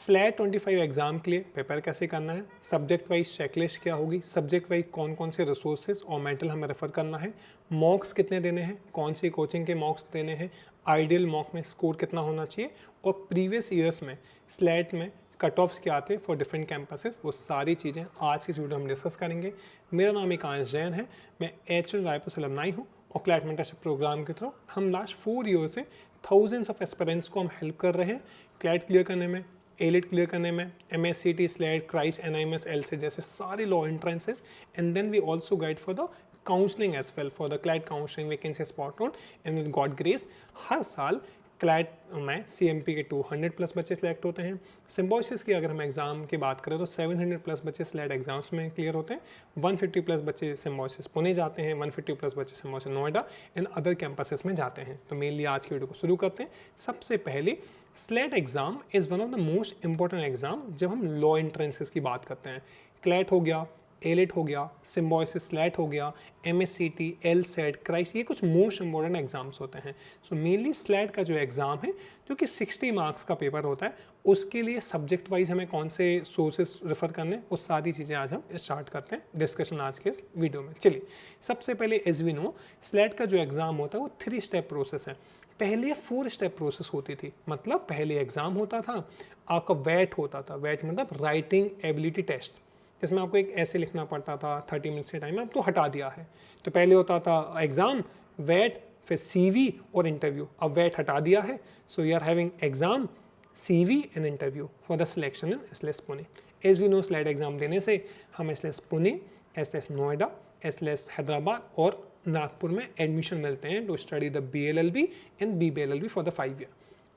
Slate 25 exam के लिए paper कैसे करना है, सब्जेक्ट वाइज चेकलिस्ट क्या होगी, सब्जेक्ट वाइज कौन कौन से रिसोर्सेज और मेंटल हमें रेफर करना है, मॉक्स कितने देने हैं, कौन सी कोचिंग के मॉक्स देने हैं, आइडियल मॉक में स्कोर कितना होना चाहिए, और प्रीवियस ईयर्स में स्लैट में कट ऑफ्स क्या आते हैं फॉर डिफरेंट कैंपसेस, वो सारी चीज़ें आज की इस वीडियो में हम डिस्कस करेंगे। मेरा नाम एकांश जैन है, मैं एचएल रायपुर से अलमनाई हूँ और क्लैट मेंटरशिप प्रोग्राम के थ्रू हम लास्ट 4 ईयर से थाउजेंड्स ऑफ एस्पिरेंट्स को हम हेल्प कर रहे हैं क्लैट क्लियर करने में, एलिट क्लियर करने में, MSCT, स्लैट, क्राइस, NIMS, LSAT जैसे सारे law entrances, and then we also guide for the counselling as well for the CLAT counselling vacancy spot on, and with God grace हर साल CLAT में CMP के 200 plus बच्चे सिलेक्ट होते हैं। सिम्बोसिस की अगर हम एग्जाम की बात करें तो 700 प्लस बच्चे स्लैट एग्जाम्स में क्लियर होते हैं, 150 प्लस बच्चे सिम्बोसिस पुणे जाते हैं, 150 प्लस बच्चे Symbiosis Noida and other campuses में जाते हैं। तो मेनली आज की वीडियो को शुरू करते हैं। सबसे पहले slate exam is one of the most important exam जब हम लॉ एंट्रेंसेस की बात करते हैं। क्लैट हो गया, एलिट हो गया, सिम्बोसिस स्लैट हो गया, MSCT, LSAT, क्राइस, ये कुछ मोस्ट इंपॉर्टेंट एग्जाम्स होते हैं। सो मेनली स्लैट का जो एग्ज़ाम है जो कि 60 मार्क्स का पेपर होता है, उसके लिए सब्जेक्ट वाइज हमें कौन से सोर्सेस रेफर करने, वो सारी चीज़ें आज हम स्टार्ट करते हैं डिस्कशन आज के इस वीडियो में। चलिए, सबसे पहले एज वी नो स्लैट का जो एग्ज़ाम होता है वो 3 स्टेप प्रोसेस है। पहले 4 स्टेप प्रोसेस होती थी, मतलब पहले एग्ज़ाम होता था, आपका वैट होता था, वैट मतलब राइटिंग एबिलिटी टेस्ट, जिसमें आपको एक ऐसे लिखना पड़ता था 30 मिनट्स के टाइम में, अब तो हटा दिया है। तो पहले होता था एग्ज़ाम, वैट, फिर CV और इंटरव्यू, अब वैट हटा दिया है। So you are having exam, CV and interview for the selection in SLS Pune. As we know SLAT exam देने से हम SLS Pune, SLS Noida, SLS Hyderabad और नागपुर में एडमिशन मिलते हैं to study the BLLB and BBLLB for the 5 year.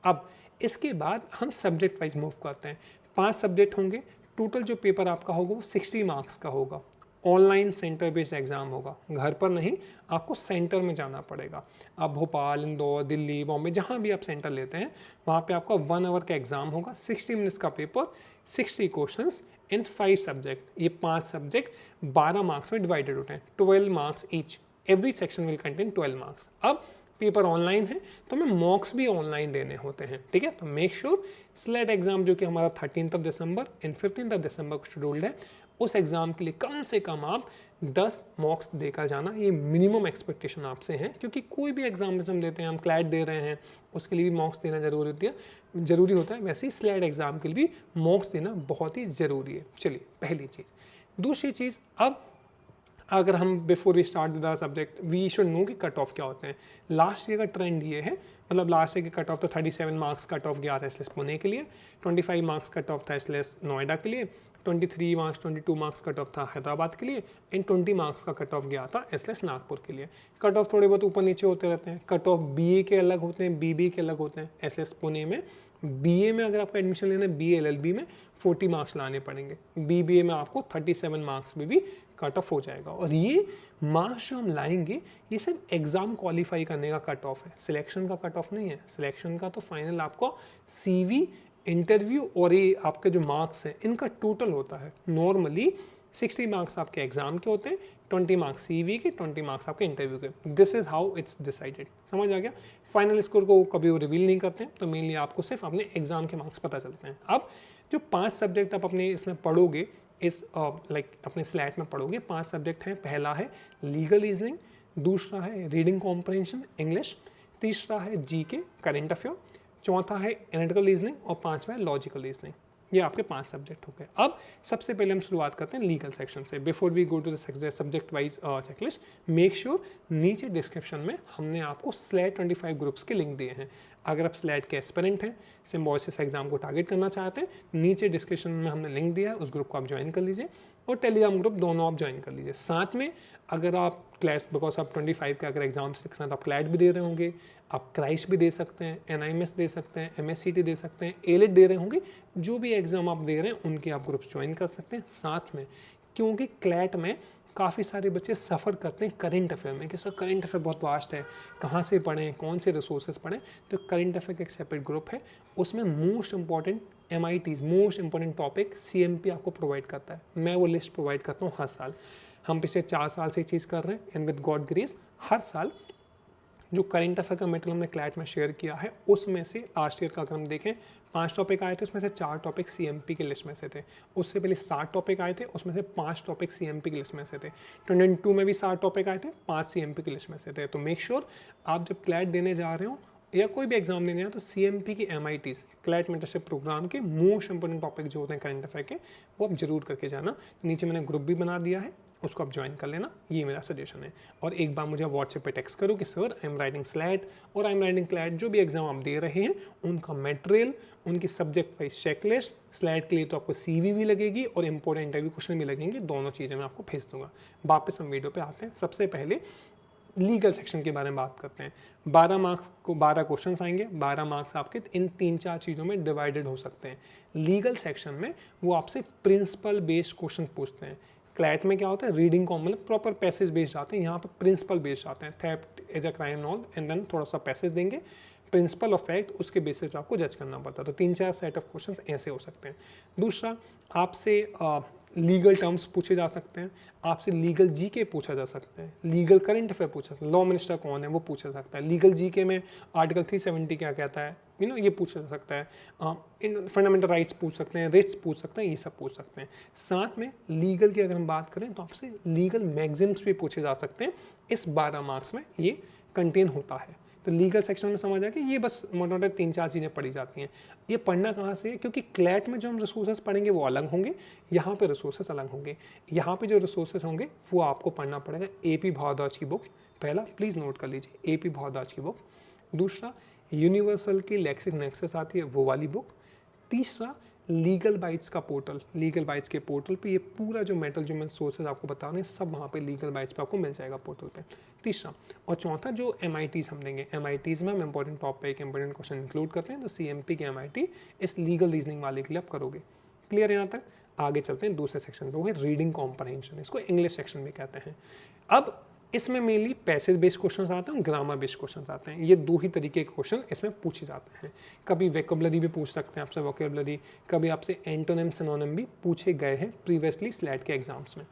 अब इसके बाद हम सब्जेक्ट वाइज मूव करते हैं। 5 सब्जेक्ट होंगे, टोटल जो पेपर आपका होगा वो 60 मार्क्स का होगा। ऑनलाइन सेंटर बेस्ड एग्जाम होगा, घर पर नहीं, आपको सेंटर में जाना पड़ेगा। आप भोपाल, इंदौर, दिल्ली, बॉम्बे, जहाँ भी आप सेंटर लेते हैं वहाँ पे आपका 1 आवर का एग्जाम होगा, 60 मिनट्स का पेपर, 60 क्वेश्चंस इन 5 सब्जेक्ट। ये 5 सब्जेक्ट 12 मार्क्स में डिवाइडेड होते हैं, 12 marks each, every section will contain 12 marks. अब पेपर ऑनलाइन है तो हमें मॉक्स भी ऑनलाइन देने होते हैं, ठीक है। तो मेक श्योर स्लैट एग्जाम जो कि हमारा 13 दिसंबर एंड 15 दिसंबर को शेड्यूल्ड है, उस एग्जाम के लिए कम से कम आप 10 मॉक्स देकर जाना, ये मिनिमम एक्सपेक्टेशन आपसे है, क्योंकि कोई भी एग्जाम हम देते हैं, हम क्लैट दे रहे हैं, उसके लिए भी मॉक्स देना जरूरी होता है, वैसे ही स्लैट एग्जाम के लिए भी मॉक्स देना बहुत ही ज़रूरी है। चलिए, पहली चीज़। दूसरी चीज़, अब अगर हम before we start the subject we should know कि कट ऑफ क्या होते हैं। लास्ट ईयर का ट्रेंड ये है, मतलब लास्ट ईयर के कट ऑफ तो 37 मार्क्स कट ऑफ गया था SLS पुणे के लिए, 25 मार्क्स कट ऑफ था SLS नोएडा के लिए, 23 मार्क्स 22 मार्क्स कट ऑफ था हैदराबाद के लिए, एंड 20 मार्क्स का कट ऑफ गया था SLS नागपुर के लिए। कट ऑफ थोड़े बहुत ऊपर नीचे होते रहते हैं। कट ऑफ BA के अलग होते हैं, BB के अलग होते हैं। SLS पुणे में BA में अगर आपको एडमिशन लेना है, BLLB में 40 मार्क्स लाने पड़ेंगे, BBA में आपको 37 मार्क्स में भी कट ऑफ हो जाएगा। और ये मार्क्स जो हम लाएंगे ये सिर्फ एग्जाम क्वालिफाई करने का कट ऑफ है, सिलेक्शन का कट ऑफ नहीं है। सिलेक्शन का तो फाइनल आपको CV, इंटरव्यू और ये आपके जो मार्क्स हैं इनका टोटल होता है। नॉर्मली 60 मार्क्स आपके एग्जाम के होते हैं, 20 मार्क्स CV के, 20 मार्क्स आपके इंटरव्यू के। This is how it's decided, समझ आ गया। फाइनल स्कोर को कभी वो रिवील नहीं करते हैं, तो मेनली आपको सिर्फ अपने एग्जाम के मार्क्स पता चलते हैं। अब जो 5 सब्जेक्ट आप अपने इसमें पढ़ोगे, इस अपने स्लैट में पढ़ोगे, 5 सब्जेक्ट हैं। पहला है लीगल रीजनिंग, दूसरा है रीडिंग कॉम्प्रहेंशन इंग्लिश, तीसरा है GK करंट अफेयर, चौथा है एनालिटिकल रीजनिंग और 5वां है लॉजिकल रीजनिंग। ये आपके 5 सब्जेक्ट हो गए। अब सबसे पहले हम शुरुआत करते हैं लीगल सेक्शन से। Before we go to the subject wise checklist, make sure नीचे डिस्क्रिप्शन में हमने आपको स्लैट 25 ग्रुप्स के लिंक दिए हैं। अगर आप स्लैट के एस्पिरेंट हैं, सिम्बोसिस एग्जाम को टारगेट करना चाहते हैं, नीचे डिस्क्रिप्शन में हमने लिंक दिया है, उस ग्रुप को आप ज्वाइन कर लीजिए, और टेलीग्राम ग्रुप दोनों आप ज्वाइन कर लीजिए। साथ में अगर आप क्लैट, बिकॉज आप 25 के अगर एग्जाम्स लिख रहे हैं तो आप क्लैट भी दे रहे होंगे, आप क्राइस भी दे सकते हैं, NIMS दे सकते हैं, MSCT दे सकते हैं, एलिट दे रहे होंगे, जो भी एग्जाम आप दे रहे हैं उनके आप ग्रुप्स ज्वाइन कर सकते हैं साथ में। क्योंकि क्लैट में काफ़ी सारे बच्चे सफ़र करते हैं करंट अफेयर में कि सर करंट अफेयर बहुत वास्ट है, कहाँ से पढ़ें, कौन से रिसोर्सेज पढ़ें। तो करंट अफेयर का एक सेपरेट ग्रुप है, उसमें most important MITs, most important topic CMP आपको प्रोवाइड करता है। मैं वो लिस्ट प्रोवाइड करता हूँ हर साल। हम पिछले 4 साल से चीज़ कर रहे हैं, एंड विद गॉड ग्रेस हर साल जो करंट अफेयर का मेटेरियल हमने क्लैट में शेयर किया है उसमें से लास्ट ईयर का अगर हम देखें 5 टॉपिक आए थे, उसमें से 4 टॉपिक CMP की लिस्ट में से थे। उससे पहले 7 टॉपिक आए थे, उसमें से 5 टॉपिक CMP की लिस्ट में से थे। 2022 में भी 7 टॉपिक आए थे, 5 CMP की लिस्ट में से थे। तो मेक श्योर आप जब क्लैट देने जा रहे हो या कोई भी एग्जाम देने तो CMP की MITs क्लैट मेंटरशिप प्रोग्राम के मोस्ट इंपोर्टेंट टॉपिक जो होते हैं करंट अफेयर के, वो आप जरूर करके जाना। तो नीचे मैंने ग्रुप भी बना दिया है, उसको आप ज्वाइन कर लेना, ये मेरा सजेशन है। और एक बार मुझे व्हाट्सएप पे टेक्स्ट करो कि sir I am writing slate और आई एम राइटिंग क्लैट, जो भी एग्जाम आप दे रहे हैं उनका मटेरियल, उनकी सब्जेक्ट वाइज चेकलिस्ट, स्लैट के लिए तो आपको CV भी लगेगी और इंपॉर्टेंट इंटरव्यू क्वेश्चन भी लगेंगे, दोनों चीज़ें मैं आपको भेज दूंगा। वापस हम वीडियो पे आते हैं। सबसे पहले लीगल सेक्शन के बारे में बात करते हैं। 12 मार्क्स को 12 क्वेश्चन आएंगे, 12 मार्क्स आपके इन 3-4 चीज़ों में डिवाइडेड हो सकते हैं। लीगल सेक्शन में वो आपसे प्रिंसिपल बेस्ड क्वेश्चन पूछते हैं। क्लैट में क्या होता है, रीडिंग कॉम मतलब प्रॉपर पैसेज बेस्ड आते हैं, यहाँ पर प्रिंसिपल बेस्ड आते हैं, थेफ्ट इज अ क्राइम नॉल एंड देन थोड़ा सा पैसेज देंगे, प्रिंसिपल ऑफ फैक्ट, उसके बेसिस पे आपको जज करना पड़ता है। तो 3-4 सेट ऑफ क्वेश्चंस ऐसे हो सकते हैं। दूसरा, आपसे लीगल टर्म्स पूछे जा सकते हैं, आपसे लीगल GK पूछा जा सकता है, लीगल करंट अफेयर पूछा, लॉ मिनिस्टर कौन है वो पूछा जा सकता है, लीगल GK में आर्टिकल 370 क्या कहता है, ये पूछा जा सकता है, इन फंडामेंटल राइट्स पूछ सकते हैं, रिट्स पूछ सकते हैं, ये सब पूछ सकते हैं। साथ में लीगल की अगर हम बात करें तो आपसे लीगल मैगजिम्स भी पूछे जा सकते हैं, इस 12 मार्क्स में ये कंटेन होता है। तो लीगल सेक्शन में समझ आया कि ये बस मोटा मोटा 3-4 चीज़ें पढ़ी जाती हैं। ये पढ़ना कहाँ से है, क्योंकि क्लैट में जो हम रिसोर्सेज पढ़ेंगे वो अलग होंगे, यहाँ पे रिसोर्सेज अलग होंगे। यहाँ पे जो रिसोर्सेज होंगे वो आपको पढ़ना पड़ेगा AP भारद्वाज की बुक, पहला प्लीज़ नोट कर लीजिए AP भारद्वाज की बुक। दूसरा, यूनिवर्सल की लेक्सिस नेक्सस आती है वो वाली बुक। तीसरा, लीगल बाइट्स का पोर्टल, लीगल बाइट्स के पोर्टल पे ये पूरा जो मेटल जो मैं सोर्सेज आपको बता रहे हैं सब वहाँ पे लीगल बाइट्स पे आपको मिल जाएगा पोर्टल पे। तीसरा और चौथा, जो MITs हम देंगे, MITs में हम important topic important question include करते हैं, तो CMP की MIT इस लीगल रीजनिंग वाले के लिए आप करोगे। क्लियर यहाँ तक? आगे चलते हैं दूसरे सेक्शन पे, वो है रीडिंग कॉम्प्रहेंशन, इसको इंग्लिश सेक्शन भी कहते हैं। अब इसमें मेनली पैसेज बेस्ड क्वेश्चन आते हैं, ग्रामर बेस्ड क्वेश्चन आते हैं। ये 2 ही तरीके के क्वेश्चन इसमें पूछे जाते हैं। कभी वोकैबुलरी भी पूछ सकते हैं आपसे, वोकैबुलरी, कभी आपसे एंटोनिम सिनोनिम भी पूछे गए हैं प्रीवियसली स्लैट के एग्जाम्स में।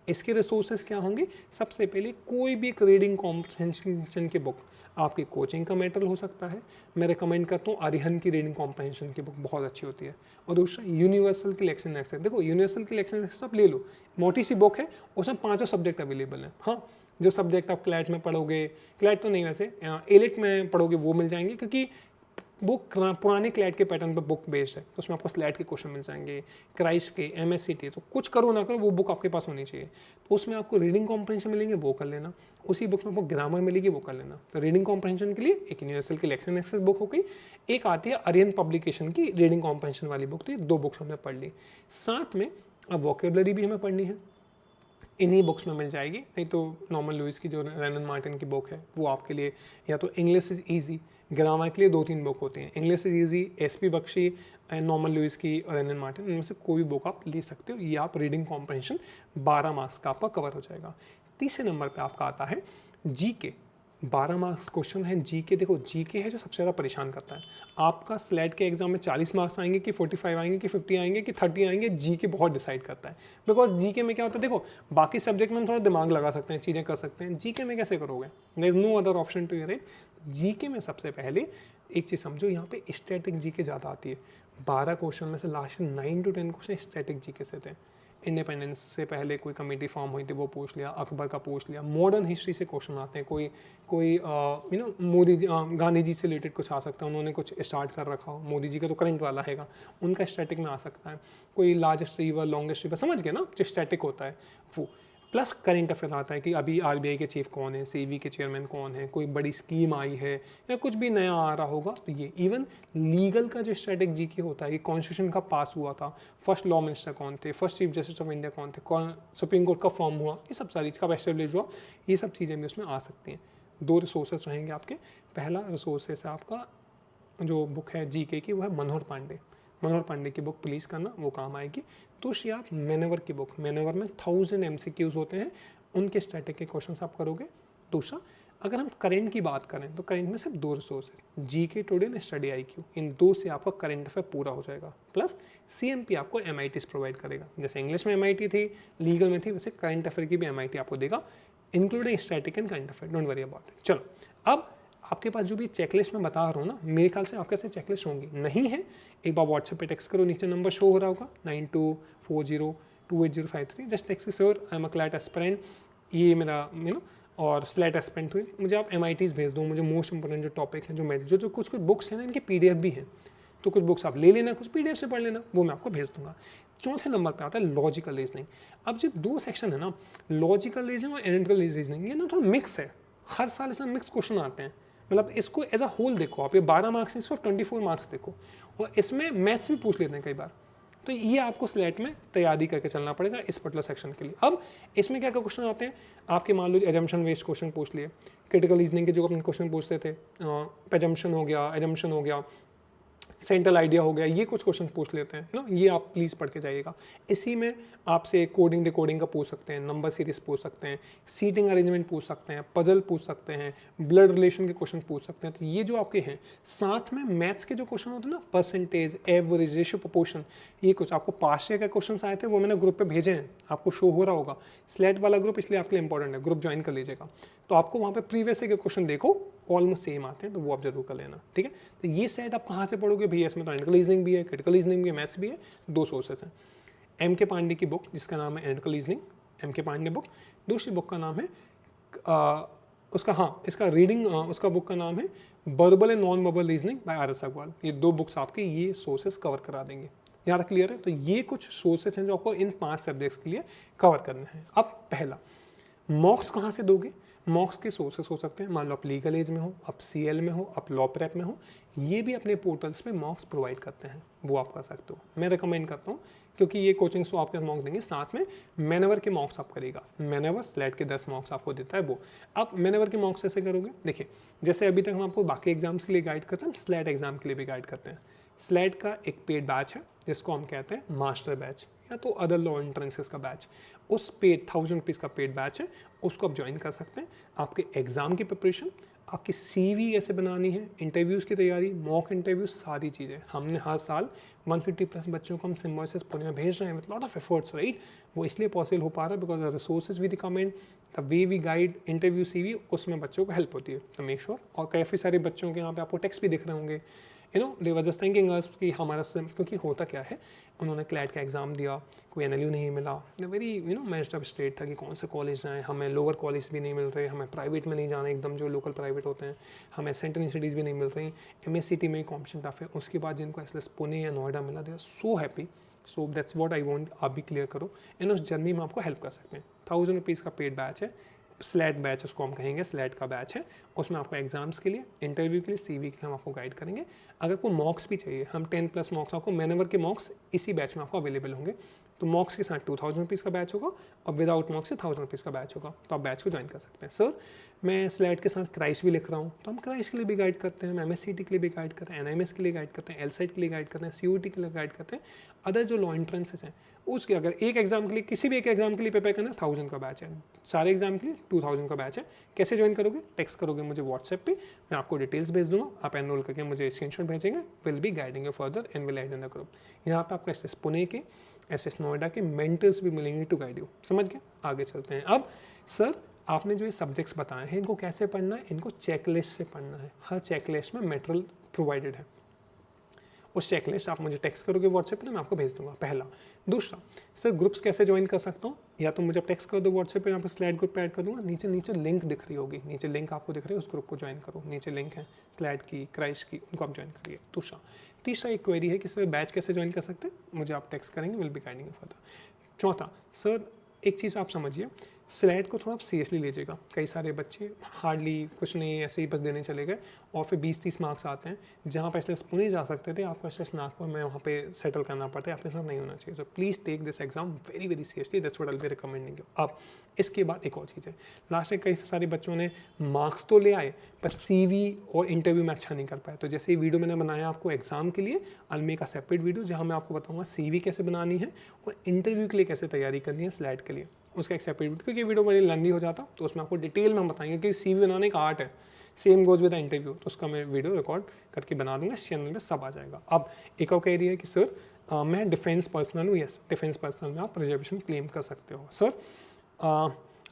इसके रिसोर्सेज क्या होंगे, सबसे पहले कोई भी एक रीडिंग कॉम्प्रहेंशन की बुक, आपकी कोचिंग का मैटर हो सकता है, मैं रिकमेंड करता हूँ अरिहंत की रीडिंग कॉम्प्रहेंशन की बुक बहुत अच्छी होती है। और दूसरा, यूनिवर्सल की लेक्शन एक्सेस, देखो यूनिवर्सल की लेक्शन एक्सेस आप ले लो, मोटी सी बुक है, उसमें 5 सब्जेक्ट अवेलेबल हैं। हाँ, जो सब्जेक्ट आप क्लैट में पढ़ोगे, क्लैट तो नहीं वैसे एलिट में पढ़ोगे वो मिल जाएंगे, क्योंकि बुक पुराने क्लैट के पैटर्न पर बुक बेस्ड है, तो उसमें आपको स्लैट के क्वेश्चन मिल जाएंगे, क्राइस्ट के, MSCT, तो कुछ करो ना करो वो बुक आपके पास होनी चाहिए। तो उसमें आपको रीडिंग कॉम्प्रहेंशन मिलेंगे, वो कर लेना। उसी बुक में आपको ग्रामर मिलेगी, वो कर लेना। तो रीडिंग कॉम्प्रहेंशन के लिए एक यूनिवर्सल की लेक्शन एक्सेस बुक हो गई, एक आती है अरिहंत पब्लिकेशन की रीडिंग कॉम्प्रहेंशन वाली बुक, तो ये 2 बुक्स हमने पढ़ ली। साथ में अब वोकैबुलरी भी हमें पढ़नी है, इन्हीं बुक्स में मिल जाएगी, नहीं तो नॉर्मन लुइस की जो रैनन मार्टिन की बुक है वो आपके लिए, या तो इंग्लिश इज ईजी, ग्रामर के लिए 2-3 बुक होती हैं, English is easy, SP Bakshi, Norman Lewis की और रैनन मार्टिन, इनमें से कोई भी बुक आप ले सकते हो। ये आप रीडिंग कॉम्प्रहेंशन 12 मार्क्स का आपका कवर हो जाएगा। तीसरे नंबर पर आपका आता है GK, 12 मार्क्स क्वेश्चन है GK। देखो GK है जो सबसे ज़्यादा परेशान करता है। आपका स्लैट के एग्जाम में 40 मार्क्स आएंगे कि 45 आएंगे कि 50 आएंगे कि 30 आएंगे, GK बहुत डिसाइड करता है। बिकॉज GK में क्या होता है, देखो बाकी सब्जेक्ट में हम थोड़ा दिमाग लगा सकते हैं, चीज़ें कर सकते हैं, GK में कैसे करोगे, there is no other option to your it. GK में सबसे पहले एक चीज़ समझो, यहाँ पे स्टैटिक GK ज़्यादा आती है। 12 क्वेश्चन में से last 9 to 10 question static GK से थे। इंडिपेंडेंस से पहले कोई कमेटी फॉर्म हुई थी वो पूछ लिया, अकबर का पूछ लिया, मॉडर्न हिस्ट्री से क्वेश्चन आते हैं, कोई मोदी गांधी जी से रिलेटेड कुछ आ सकता है, उन्होंने कुछ स्टार्ट कर रखा हो, मोदी जी का तो करंट वाला हैगा, उनका स्टैटिक में आ सकता है। कोई लार्जेस्ट रिवर, लॉन्गेस्ट रिवर, समझ गए ना, जो स्टैटिक होता है वो। प्लस करंट अफेयर आता है कि अभी RBI के चीफ कौन है, CB के चेयरमैन कौन है, कोई बड़ी स्कीम आई है या कुछ भी नया आ रहा होगा, तो ये इवन लीगल का जो स्टैटिक GK होता है कि कॉन्स्टिट्यूशन का पास हुआ था, फर्स्ट लॉ मिनिस्टर कौन थे, first chief justice of India कौन थे, सुप्रीम कोर्ट का फॉर्म हुआ, ये सब सारी कब एस्टेब्लिश हुआ, ये सब चीज़ें भी उसमें आ सकती हैं। 2 रिसोर्सेस रहेंगे आपके। पहला रिसोर्सेस है आपका जो बुक है GK की, वो है मनोहर पांडे की बुक प्लीज़ करना, वो काम आएगी। दूसरी आप मैनेवर की बुक, मैनेवर में 1000 MCQs होते हैं, उनके स्टैटिक के क्वेश्चन आप करोगे। दूसरा, अगर हम करंट की बात करें तो करंट में सिर्फ 2 resources, GK today and study IQ, इन 2 से आपका करंट अफेयर पूरा हो जाएगा। प्लस CMP आपको MITs प्रोवाइड करेगा, जैसे इंग्लिश में MIT थी, लीगल में थी, वैसे करंट अफेयर की भी MIT आपको देगा, including static and current affair, don't worry about it. चलो अब आपके पास जो भी चेकलिस्ट मैं बता रहा हूँ ना, मेरे ख्याल से आपके साथ चेकलिस्ट होंगी, नहीं है एक बार व्हाट्सएप पे टेक्स्ट करो, नीचे नंबर शो हो रहा होगा 92402805 just text sir I am a CLAT aspirant, ये मेरा और स्लेट एस्पिरेंट हुई, मुझे आप MITs भेज दो, मुझे मोस्ट इंपॉर्टेंट जो टॉपिक है जो कुछ बुक्स हैं ना, इनके PDF भी हैं, तो कुछ बुक्स आप ले लेना, कुछ PDF से पढ़ लेना, वो मैं आपको भेज दूंगा। चौथे नंबर पे आता है लॉजिकल रीजनिंग। अब जो 2 सेक्शन है ना, लॉजिकल रीजनिंग और एनालिटिकल रीजनिंग, ये ना थोड़ा मिक्स है, हर साल इसमें मिक्स क्वेश्चन आते हैं, मतलब इसको एज अ होल देखो आप, ये 12 मार्क्स हैं, इसको 24 मार्क्स देखो, और इसमें मैथ्स भी पूछ लेते हैं कई बार, तो ये आपको स्लेट में तैयारी करके चलना पड़ेगा इस पर्टिकुलर सेक्शन के लिए। अब इसमें क्या क्या क्वेश्चन आते हैं आपके, मान लीजिए एजम्पशन बेस्ड क्वेश्चन पूछ लिए, क्रिटिकल रीजनिंग के जो अपने क्वेश्चन पूछते थे, एजम्पशन हो गया, सेंट्रल आइडिया हो गया, ये कुछ क्वेश्चन पूछ लेते हैं ना, ये आप प्लीज़ पढ़ के जाइएगा। इसी में आपसे कोडिंग डिकोडिंग का पूछ सकते हैं, नंबर सीरीज पूछ सकते हैं, सीटिंग अरेंजमेंट पूछ सकते हैं, पजल पूछ सकते हैं, ब्लड रिलेशन के क्वेश्चन पूछ सकते हैं, तो ये जो आपके हैं। साथ में मैथ्स के जो क्वेश्चन होते हैं ना, परसेंटेज, एवरेज, रेशियो, प्रोपोर्शन, ये कुछ आपको पास्ट ईयर के क्वेश्चन आए थे, वो मैंने ग्रुप पे भेजे हैं, आपको शो हो रहा होगा, स्लेट वाला ग्रुप इसलिए आपके लिए इंपॉर्टेंट है, ग्रुप ज्वाइन कर लीजिएगा, तो आपको वहाँ पे प्रीवियस ईयर के क्वेश्चन देखो, ऑलमोस्ट सेम आते हैं, तो वो आप जरूर कर लेना, ठीक है। तो ये सेट आप कहाँ से पढ़ोगे भैया, इसमें तो एनालिटिकल रीजनिंग भी है, क्रिटिकल रीजनिंग भी है, मैथ्स भी है, 2 सोर्सेस हैं। MK पांडे की बुक जिसका नाम है analytical reasoning, MK Pandey book, दूसरी बुक का नाम है इसका रीडिंग, उसका बुक का नाम है verbal and non verbal reasoning by RS Agarwal. ये 2 बुक्स आपके ये सोर्सेस कवर करा देंगे, यहाँ तक क्लियर है। तो ये कुछ सोर्सेस हैं जो आपको इन 5 सब्जेक्ट्स के लिए कवर करने हैं। अब पहला, मॉक्स कहाँ से दोगे, मॉक्स के सोर्सेस हो सकते हैं, मान लो आप लीगल एज में हो, आप CL में हो, आप लॉ प्रेप में हो, ये भी अपने पोर्टल्स पे मॉक्स प्रोवाइड करते हैं, वो आप कर सकते हो, मैं रिकमेंड करता हूँ, क्योंकि ये कोचिंग्स तो आपके मॉक्स देंगे, साथ में मैनवर के मॉक्स आप करेगा, मैनवर स्लेट के 10 मॉक्स आपको देता है वो। अब मैनवर के मॉक्स कैसे करोगे, देखिए जैसे अभी तक हम आपको बाकी एग्जाम्स के लिए गाइड करते हैं, स्लेट एग्जाम के लिए भी गाइड करते हैं। स्लेट का एक पेड बैच है जिसको हम कहते हैं मास्टर बैच, या तो अदर लॉ एंट्रेंसेस का बैच, उस पेड 1000 रुपीज़ का पेड बैच है, उसको आप ज्वाइन कर सकते हैं। आपके एग्ज़ाम की प्रिपरेशन, आपकी CV कैसे बनानी है, इंटरव्यूज़ की तैयारी, मॉक इंटरव्यूज, सारी चीज़ें हमने हर साल 150+ बच्चों को हम सिम्बॉयसिस पुणे में भेज रहे हैं with lot of efforts, right. वो इसलिए पॉसिबल हो पा रहा है because resources we recommend, the way we guide, interview CV, उसमें बच्चों को हेल्प होती है, तो मेक श्योर। और काफ़ी सारे बच्चों के यहाँ पे आपको टेक्स्ट भी दिख रहे होंगे, दे वर जस्ट थिंकिंग अस कि हमारा सिम, क्योंकि होता क्या है, उन्होंने क्लैट का एग्ज़ाम दिया, कोई NLU नहीं मिला, वेरी मैच्ड अप स्टेट था कि कौन से कॉलेज जाएँ, हमें लोअर कॉलेज भी नहीं मिल रहे, हमें प्राइवेट में नहीं जाना एकदम जो लोकल प्राइवेट होते हैं, हमें सेंट्रल यूनिवर्सिटीज़ भी नहीं मिल रही, MSCT में कॉम्पिटिशन टफ है, उसके बाद जिनको SLS पुणे या नोएडा मिला, they are so happy. So that's what I want, आप भी क्लियर करो, उस जर्नी में आपको हेल्प कर सकते हैं। 1000 रुपीज़ का पेड बैच है, स्लेट बैच उसको हम कहेंगे, स्लेट का बैच है, उसमें आपको एग्जाम्स के लिए, इंटरव्यू के लिए, CV के लिए हम आपको गाइड करेंगे। अगर कोई मॉक्स भी चाहिए, हम 10+ मॉक्स आपको, मैनवर के मॉक्स इसी बैच में आपको अवेलेबल होंगे, तो मॉक्स के साथ 2000 रुपीज़ का बैच होगा और विदाउट मॉक्स से 1000 रुपीज़ का बैच होगा, तो आप बैच को ज्वाइन कर सकते हैं। सर मैं स्लेट के साथ क्राइस भी लिख रहा हूँ, तो हम क्राइस के लिए भी गाइड करते हैं, हम MSCT के लिए भी गाइड करते हैं, NIMS के लिए गाइड करते हैं, LSAT के लिए गाइड करते हैं, COT के लिए गाइड करते हैं, अदर जो लॉ एंट्रेंसेस हैं उसके, अगर एक एग्जाम के लिए, किसी भी एक एग्जाम के लिए प्रिपेयर करना, 1000 का बैच है, सारे एग्जाम के लिए 2000 का बैच है। कैसे ज्वाइन करोगे, टेक्स्ट करोगे मुझे व्हाट्सएप पे, मैं आपको डिटेल्स भेज दूंगा, आप एनरोल करके मुझे स्क्रीनशॉट भेजेंगे, will be guiding you further and will add in the group. यहाँ पे आपको SS पुणे के, SS नोएडा के मेंटर्स भी मिलेंगे टू गाइड यू, समझ गए। आगे चलते हैं। अब सर आपने जो ये सब्जेक्ट्स बताए हैं, इनको कैसे पढ़ना है, इनको चेकलिस्ट से पढ़ना है, हर चेकलिस्ट में मटेरियल प्रोवाइडेड है, उस चेकलिस्ट आप मुझे टेक्स्ट करोगे व्हाट्सएप पे, मैं आपको भेज दूंगा, पहला। दूसरा, सर ग्रुप्स कैसे ज्वाइन कर सकता हूँ, या तो मुझे टेक्स्ट कर दो व्हाट्सएप पे, यहाँ पर स्लाइड ग्रुप ऐड कर दूंगा, नीचे लिंक दिख रही होगी, नीचे लिंक आपको दिख रही है, उस ग्रुप को ज्वाइन करो, नीचे लिंक है स्लाइड की, क्राइश की, उनको आप ज्वाइन करिए। दूसरा, तीसरा एक क्वेरी है कि सर बैच कैसे ज्वाइन कर सकते हैं, मुझे आप टेक्स्ट करेंगे, will be guiding you further. चौथा, सर एक चीज़ आप समझिए, स्लेट को थोड़ा सीरियसली लीजिएगा, कई सारे बच्चे हार्डली कुछ नहीं ऐसे ही बस देने चले गए और फिर 20-30 मार्क्स आते हैं, जहाँ पर SLS पुणे जा सकते थे, आपको SLS नागपुर में वहाँ पे सेटल करना पड़ता है, आपके साथ नहीं होना चाहिए। So please take this exam very very seriously, that's what I will be recommending you. अब इसके बाद एक और चीज़ है, लास्ट में कई सारे बच्चों ने मार्क्स तो ले आए पर CV और इंटरव्यू में अच्छा नहीं कर पाए, तो जैसे वीडियो मैंने बनाया आपको एग्जाम के लिए, I make a separate video जहाँ मैं आपको बताऊँगा CV कैसे बनानी है और इंटरव्यू के लिए कैसे तैयारी करनी है स्लेट के लिए, उसका एक सेपरेट वीडियो, क्योंकि वीडियो बड़ी लंबी हो जाता तो उसमें आपको डिटेल में बताएंगे कि CV बनाने का आर्ट है, same goes with the interview, तो उसका मैं वीडियो रिकॉर्ड करके बना दूंगा, इस चैनल में सब आ जाएगा। अब एक और कह रही है कि सर मैं डिफेंस पर्सनल हूँ, यस डिफेंस पर्सनल में आप रिजर्वेशन क्लेम कर सकते हो। सर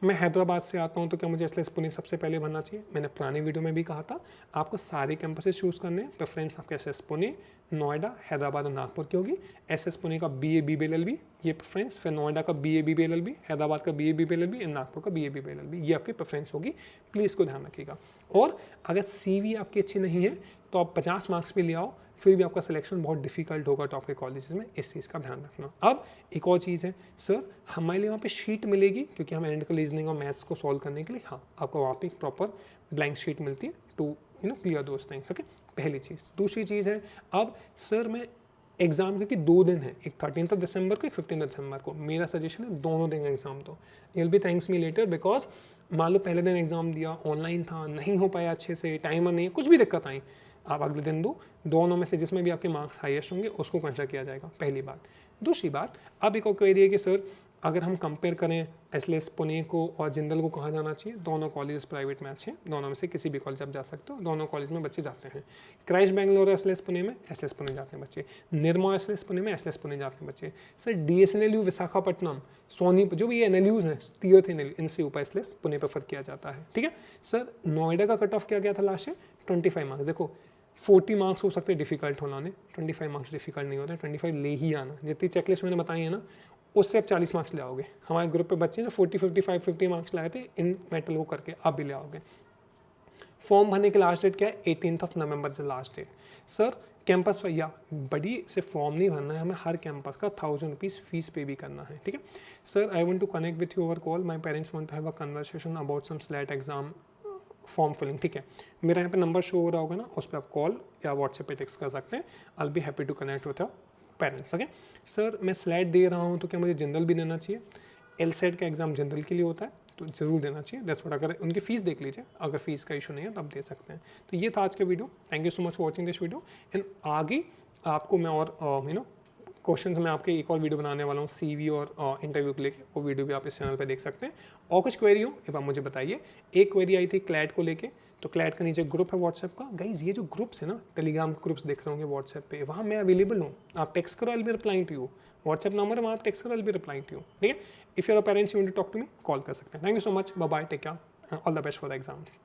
मैं हैदराबाद से आता हूँ तो क्या मुझे एसएलएस पुणे सबसे पहले भरना चाहिए? मैंने पुरानी वीडियो में भी कहा था आपको सारे कैंपसेस चूज़ करने हैं। प्रेफरेंस आपके एसएस पुणे, नोएडा, हैदराबाद और नागपुर की होगी। एसएस पुणे का BA BBA LLB ये प्रेफरेंस, फिर नोएडा का BA BBA LLB, हैदराबाद का BA BBA LLB and Nagpur का BA BBA LLB, ये आपकी प्रेफरेंस होगी। प्लीज़ को ध्यान रखिएगा। और अगर CV आपकी अच्छी नहीं है तो आप 50 मार्क्स भी ले आओ, फिर भी आपका सिलेक्शन बहुत डिफिकल्ट होगा टॉप के कॉलेजेस में, इस चीज़ का ध्यान रखना। अब एक और चीज़ है सर, हमारे लिए वहाँ पे शीट मिलेगी क्योंकि हमें एनालिटिकल रीजनिंग और मैथ्स को सॉल्व करने के लिए, हाँ आपको वहाँ पे एक प्रॉपर ब्लैंक शीट मिलती है to clear those things. Okay, पहली चीज़। दूसरी चीज़ है, अब सर मैं एग्जाम क्योंकि 2 दिन है, एक 13 दिसंबर को, एक 15 दिसंबर को, मेरा सजेशन है दोनों दिन एग्जाम दो। You'll be thanks me later, because मान लो पहले दिन एग्जाम दिया, ऑनलाइन था, नहीं हो पाया अच्छे से, टाइमर नहीं है, कुछ भी दिक्कत आई, आप अगले दिन दो, दोनों में से जिसमें भी आपके मार्क्स हाईएस्ट होंगे उसको कंसिडर किया जाएगा, पहली बात। दूसरी बात, अब एक और क्वेरी है कि सर अगर हम कंपेयर करें एसएलएस पुणे को और जिंदल को कहाँ जाना चाहिए, दोनों कॉलेजेस प्राइवेट में अच्छे हैं, दोनों में से किसी भी कॉलेज आप जा सकते हो, दोनों कॉलेज में बच्चे जाते हैं। क्राइस्ट बेंगलोर एसएलएस पुणे में एसएलएस पुणे जाते हैं बच्चे, निर्मा एसएलएस पुणे में एसएलएस पुणे जाते हैं बच्चे। सर DSNLU विशाखापट्टनम, सोनीपत, जो भी ये NLUs हैं, तीर्थ NLU, इनसे ऊपर एसएलएस पुणे प्रेफर किया जाता है। ठीक है सर, नोएडा का कट ऑफ क्या गया था लास्ट ईयर? 25 मार्क्स। देखो 40 मार्क्स हो सकते हैं डिफिकल्ट होना, 25 मार्क्स डिफिकल्ट नहीं होता है, 25 ले ही आना। जितनी चेकलिस्ट मैंने बताई है ना, उससे आप 40 मार्क्स ले आओगे। हमारे ग्रुप पे बच्चे ने 40, 55, 50 मार्क्स लाए थे इन मेटल को करके, आप भी ले आओगे। फॉर्म भरने की लास्ट डेट क्या है? 18 नवंबर से लास्ट डेट। सर कैंपस या बड़ी से फॉर्म नहीं भरना है, हमें हर कैंपस का 1000 रुपीज़ फीस पे भी करना है। ठीक है sir, I want to connect with you over call, my parents want to have a conversation about some SLAT exam form filling. ठीक है, मेरा यहाँ पे नंबर शो हो रहा होगा ना, उस पर आप कॉल या व्हाट्सएप पे टेक्स्ट कर सकते हैं। I will be happy to connect with your parents. Okay sir, मैं स्लैट दे रहा हूँ तो क्या मुझे जिंदल भी देना चाहिए? LSAT का एग्जाम जिंदल के लिए होता है तो जरूर देना चाहिए। That's what. अगर उनकी फीस देख लीजिए, अगर फीस का इशू नहीं है तो आप दे सकते हैं। तो ये था आज का video. Thank you so much for watching this video. And आगे आपको मैं और क्वेश्चन में आपके एक और वीडियो बनाने वाला हूँ CV और इंटरव्यू को लेके, वो वीडियो भी आप इस चैनल पे देख सकते हैं। और कुछ क्वेरी हो एक बार मुझे बताइए। एक क्वेरी आई थी क्लैट को लेके, तो क्लैट का नीचे ग्रुप है व्हाट्सएप का। गाइज ये जो ग्रुप्स है ना, टेलीग्राम ग्रुप्स देख रहे होंगे व्हाट्सएप पे, वहाँ मैं अवेलेबल हूँ। आप टेक्स्ट करो, I will be replying to you. WhatsApp number है, वहाँ आप टेक्स्ट करो, I will be replying to you. ठीक है, if your parents you want to talk to me, call कर सकते हैं। Thank you so much, bye bye, take care, all the best for the exams.